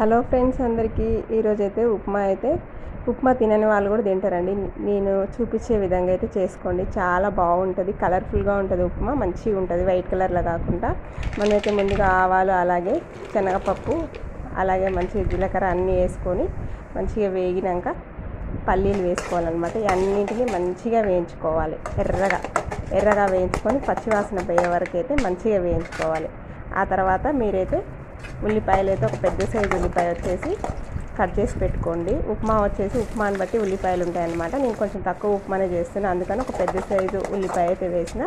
Hello friends అందరికీ ఈరోజైతే ఉప్మా తినని వాళ్ళు కూడా తింటారండి. నేను చూపించే విధంగా అయితే చేసుకోండి. చాలా బాగుంటుంది, కలర్ఫుల్గా ఉంటుంది. ఉప్మా మంచిగా ఉంటుంది, వైట్ కలర్లో కాకుండా. మనమైతే ముందుగా ఆవాలు, అలాగే శనగపప్పు, అలాగే మంచిగా జీలకర్ర అన్నీ వేసుకొని మంచిగా వేగినాక పల్లీలు వేసుకోవాలన్నమాట. అన్నింటినీ మంచిగా వేయించుకోవాలి. ఎర్రగా వేయించుకొని పచ్చివాసన పోయే వరకు అయితే మంచిగా వేయించుకోవాలి. ఆ తర్వాత మీరైతే ఉల్లిపాయలు అయితే ఒక పెద్ద సైజు ఉల్లిపాయ వచ్చేసి కట్ చేసి పెట్టుకోండి. ఉప్మా వచ్చేసి ఉప్మాని బట్టి ఉల్లిపాయలు ఉంటాయన్నమాట. నేను కొంచెం తక్కువ ఉప్మానే చేస్తున్నాను, అందుకని ఒక పెద్ద సైజు ఉల్లిపాయ అయితే వేసిన.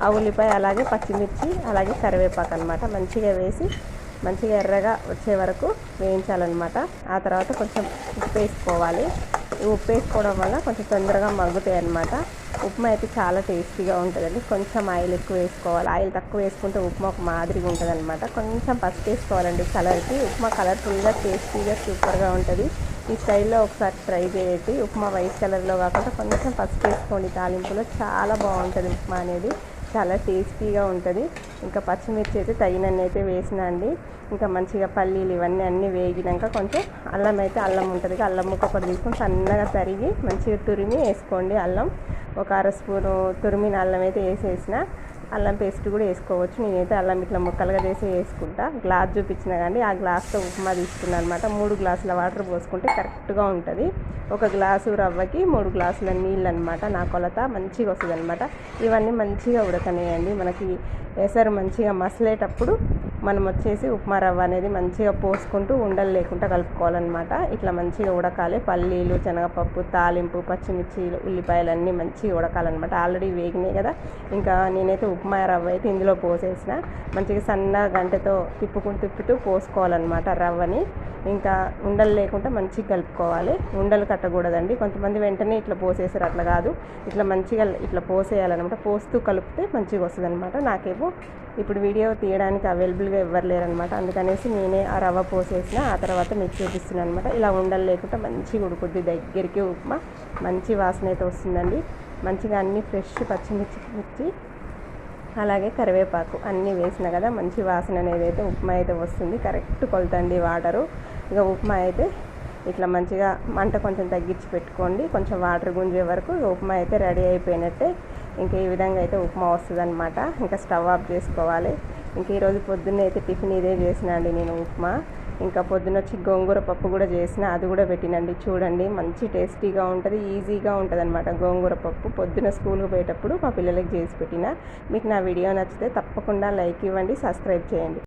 ఆ ఉల్లిపాయ అలాగే పచ్చిమిర్చి, అలాగే కరివేపాకు అనమాట మంచిగా వేసి మంచిగా ఎర్రగా వచ్చే వరకు వేయించాలన్నమాట. ఆ తర్వాత కొంచెం ఉప్పు వేసుకోవాలి. ఉప్పు వేసుకోవడం వల్ల కొంచెం తొందరగా మగ్గుతాయి అన్నమాట. ఉప్మా అయితే చాలా టేస్టీగా ఉంటుందండి. కొంచెం ఆయిల్ ఎక్కువ వేసుకోవాలి. ఆయిల్ తక్కువ వేసుకుంటే ఉప్మా ఒక మాదిరిగా ఉంటుంది అనమాట. కొంచెం పసుపు వేసుకోవాలండి కలర్కి. ఉప్మా కలర్ఫుల్గా, టేస్టీగా, సూపర్గా ఉంటుంది. ఈ స్టైల్లో ఒకసారి ట్రై చేయండి. ఉప్మా వైట్ కలర్లో కాకుండా కొంచెం పసుపు వేసుకోండి తాలింపులో. చాలా బాగుంటుంది ఉప్మా అనేది, చాలా టేస్టీగా ఉంటుంది. ఇంకా పచ్చిమిర్చి అయితే తగినన్ని అయితే వేసిన అండి. ఇంకా మంచిగా పల్లీలు ఇవన్నీ అన్నీ వేగినాక కొంచెం అల్లం ఉంటుంది, అల్లం ముక్క ఒకటి తీసుకొని సన్నగా తరిగి మంచిగా తురిమి వేసుకోండి. అల్లం ఒక అర స్పూను తురిమిన అల్లం అయితే వేసేసిన. అల్లం పేస్ట్ కూడా వేసుకోవచ్చు. నేనైతే అల్లం ఇట్లా ముక్కలుగా చేసి వేసుకుంటా. గ్లాస్ చూపించిన కానీ ఆ గ్లాస్తో ఉప్మా తీసుకున్నాను అనమాట. 3 గ్లాసుల వాటర్ పోసుకుంటే కరెక్ట్గా ఉంటుంది. ఒక గ్లాసు రవ్వకి 3 గ్లాసుల నీళ్ళు అనమాట నా కొలత. మంచిగా వస్తుంది అనమాట. ఇవన్నీ మంచిగా ఉడకనేయండి. మనకి ఎసరు మంచిగా మసలేటప్పుడు మనం వచ్చేసి ఉప్మా రవ్వ అనేది మంచిగా పోసుకుంటూ ఉండలు లేకుండా కలుపుకోవాలన్నమాట. ఇట్లా మంచిగా ఉడకాలి. పల్లీలు, శనగపప్పు, తాలింపు, పచ్చిమిర్చి, ఉల్లిపాయలు అన్నీ మంచిగా ఉడకాలన్నమాట. ఆల్రెడీ వేగినాయి కదా. ఇంకా నేనైతే ఉప్మా రవ్వ అయితే ఇందులో పోసేసిన. మంచిగా సన్నగా గంటతో తిప్పుతూ పోసుకోవాలన్నమాట రవ్వని. ఇంకా ఉండలు లేకుండా మంచిగా కలుపుకోవాలి. ఉండలు కట్టకూడదండి. కొంతమంది వెంటనే ఇట్లా పోసేసారు, అట్లా కాదు. ఇట్లా మంచిగా ఇట్లా పోసేయాలన్నమాట. పోస్తూ కలిపితే మంచిగా వస్తుంది అనమాట. నాకేమో ఇప్పుడు వీడియో తీయడానికి అవైలబుల్గా ఎవ్వరు లేరనమాట. అందుకనేసి నేనే ఆ రవ్వ పోసేసిన. ఆ తర్వాత మీకు చూపిస్తున్నాను అనమాట. ఇలా ఉండలు లేకుండా మంచిగా ఉడుకుద్ది దగ్గరికి ఉప్మా. మంచి వాసన అయితే వస్తుందండి. మంచిగా అన్నీ ఫ్రెష్ పచ్చిమిర్చి, అలాగే కరివేపాకు అన్నీ వేసిన కదా, మంచి వాసన అనేది అయితే ఉప్మా అయితే వస్తుంది. కరెక్ట్ కొలతండి వాటరు. ఇక ఉప్మా అయితే ఇట్లా మంచిగా మంట కొంచెం తగ్గించి పెట్టుకోండి. కొంచెం వాటర్ గుంజే వరకు ఉప్మా అయితే రెడీ అయిపోయినట్టే. ఇంకా ఈ విధంగా అయితే ఉప్మా వస్తుంది అనమాట. ఇంకా స్టవ్ ఆఫ్ చేసుకోవాలి. ఇంకా ఈరోజు పొద్దున్నే అయితే టిఫిన్ ఇదే చేసిన అండి నేను, ఉప్మా. ఇంకా పొద్దున్న వచ్చి గోంగూర పప్పు కూడా చేసిన, అది కూడా పెట్టినండి. చూడండి మంచి టేస్టీగా ఉంటుంది, ఈజీగా ఉంటుంది అనమాట. గోంగూర పప్పు పొద్దున్న స్కూల్కి పోయేటప్పుడు మా పిల్లలకి చేసి పెట్టిన. మీకు నా వీడియో నచ్చితే తప్పకుండా లైక్ ఇవ్వండి, సబ్స్క్రైబ్ చేయండి.